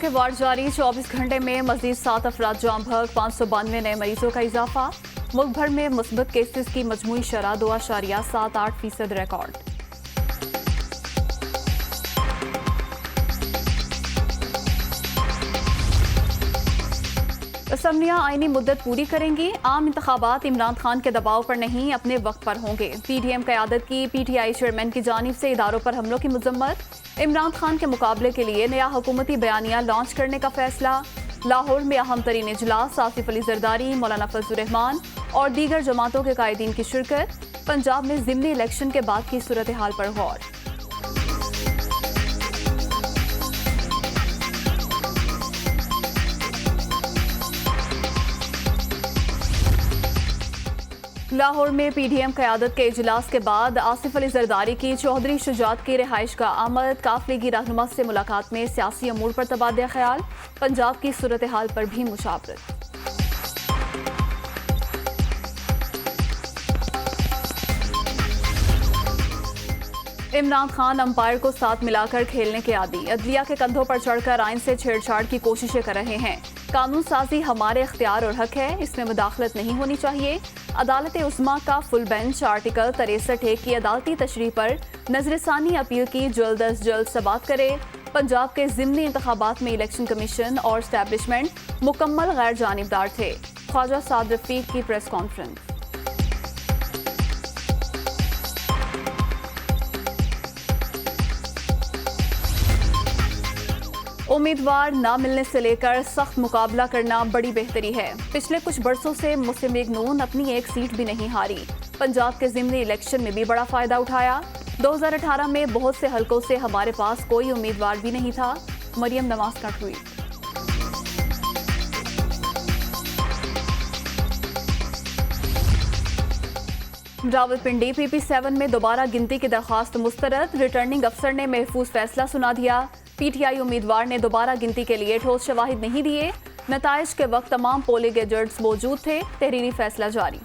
के वार्ड जारी, 24 घंटे में मजीद 7 अफराद जाम भग, 592 नए मरीजों का इजाफा। मुल्क भर में मुस्बत केसेस की मजमूई शरह 2.78% रिकॉर्ड। असम्बलियां आईनी मुद्दत पूरी करेंगी। आम इंतखाबात इमरान खान के दबाव पर नहीं, अपने वक्त पर होंगे। PDM क़यादत की PTI चेयरमैन की जानिब से इदारों पर हमलों की मजम्मत। इमरान खान के मुकाबले के लिए नया हुकूमती बयानिया लॉन्च करने का फैसला। लाहौर में अहम तरीन इजलास, आसिफ अली जरदारी, मौलाना फजल रहमान और दीगर जमातों के कायदीन की शिरकत। पंजाब में ज़िमनी इलेक्शन के बाद की सूरत हाल पर गौर। लाहौर में PDM क़यादत के इजलास के बाद आसिफ अली जरदारी की चौधरी शुजात की रिहाइश का आमद। काफिले की रहनुमा से मुलाकात में सियासी अमूर पर तबादला ख्याल। पंजाब की सूरत हाल पर भी मुशावरत। इमरान खान अंपायर को साथ मिलाकर खेलने के आदी। अदलिया के कंधों पर चढ़कर आइन से छेड़छाड़ की कोशिशें कर रहे हैं। कानून साजी हमारे इख्तियार और हक है, इसमें मुदाखलत नहीं होनी चाहिए। अदालत उस्मा का फुल बेंच आर्टिकल 63 की अदालती तशरीह पर नजरसानी अपील की जल्द अज जल्द समाअत करे। पंजाब के ज़िमनी इंतखाबात में इलेक्शन कमीशन और एस्टैब्लिशमेंट मुकम्मल गैर जानिबदार थे। ख्वाजा साद रफीक की प्रेस कॉन्फ्रेंस। उम्मीदवार न मिलने से लेकर सख्त मुकाबला करना बड़ी बेहतरी है। पिछले कुछ बरसों से मुस्लिम लीग नून अपनी एक सीट भी नहीं हारी। पंजाब के ज़िमनी इलेक्शन में भी बड़ा फायदा उठाया। 2018 में बहुत से हलकों से हमारे पास कोई उम्मीदवार भी नहीं था। मरियम नवाज का ट्वीट। रावलपिंडी PP7 में दोबारा गिनती की दरख्वास्त मुस्तरद। रिटर्निंग अफसर ने महफूज फैसला सुना दिया। PTI उम्मीदवार ने दोबारा गिनती के लिए ठोस शवाहिद नहीं दिए। नताइज के वक्त तमाम पोलिंग एजेंट्स मौजूद थे। तहरीरी फैसला जारी।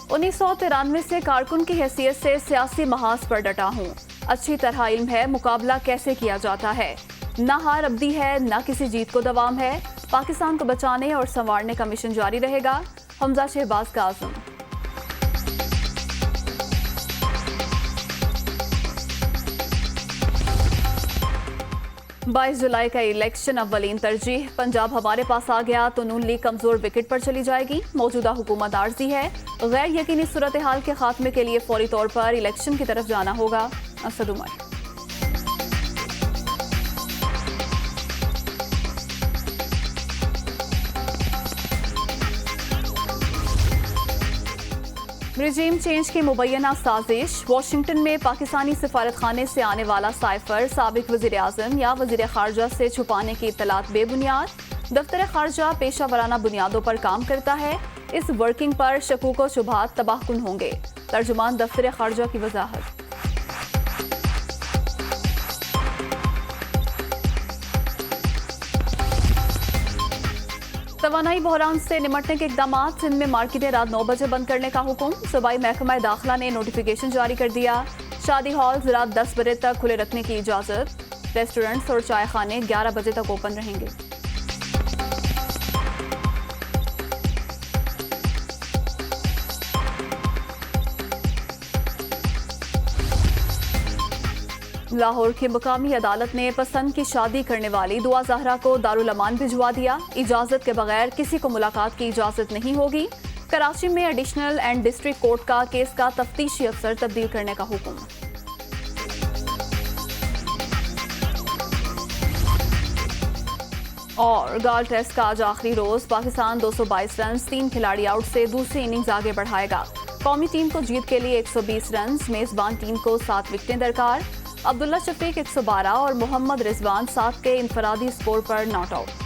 उन्नीस 1993 से कारकुन की हैसियत से सियासी महाज पर डटा हूँ। अच्छी तरह इल्म है मुकाबला कैसे किया जाता है। ना हार अब्दी है, ना किसी जीत को दवाम है। पाकिस्तान को बचाने और संवारने का मिशन जारी रहेगा। हमजा शहबाज का आज़म। 22 जुलाई का इलेक्शन अव्वलीन तरजीह। पंजाब हमारे पास आ गया तो नून लीग कमजोर विकेट पर चली जाएगी। मौजूदा हुकूमत आर्जी है। गैर यकीनी सूरत हाल के खात्मे के लिए फौरी तौर पर इलेक्शन की तरफ जाना होगा। असद उमर। रिजीम चेंज की मुबैना साजिश। वाशिंगटन में पाकिस्तानी सिफारत खाने से आने वाला साइफर साबिक वज़ीर आज़म या वज़ीर ख़ारजा से छुपाने की इत्तलात बेबुनियाद। दफ्तर ख़ारजा पेशा वराना बुनियादों पर काम करता है। इस वर्किंग पर शकूक व शुबहात तबाहकुन होंगे। तर्जुमान दफ्तर ख़ारजा की वजाहत। तवानाई बहरान से निमटने के इकदाम। सिंध में मार्केटें रात 9 बजे बंद करने का हुक्म। सूबाई महकमा दाखिला ने नोटिफिकेशन जारी कर दिया। शादी हॉल रात 10 बजे तक खुले रखने की इजाज़त। रेस्टोरेंट्स और चाय खाने 11 बजे तक ओपन रहेंगे। लाहौर की मुकामी अदालत ने पसंद की शादी करने वाली दुआ ज़हरा को दारुल अमान भिजवा दिया। इजाज़त के बगैर किसी को मुलाकात की इजाज़त नहीं होगी। कराची में एडिशनल एंड डिस्ट्रिक्ट कोर्ट का केस का तफ्तीशी अफसर तब्दील करने का हुक्म। और गाल टेस्ट का आज आखिरी रोज। पाकिस्तान 222 रन 3 खिलाड़ी आउट से दूसरी इनिंग्स आगे बढ़ाएगा। कौमी टीम को जीत के लिए 120 रन, मेजबान टीम को 7 विकेटें दरकार। अब्दुल्ला शफीक 112 और मोहम्मद रिजवान 7 के इनफरादी स्कोर पर नॉट आउट।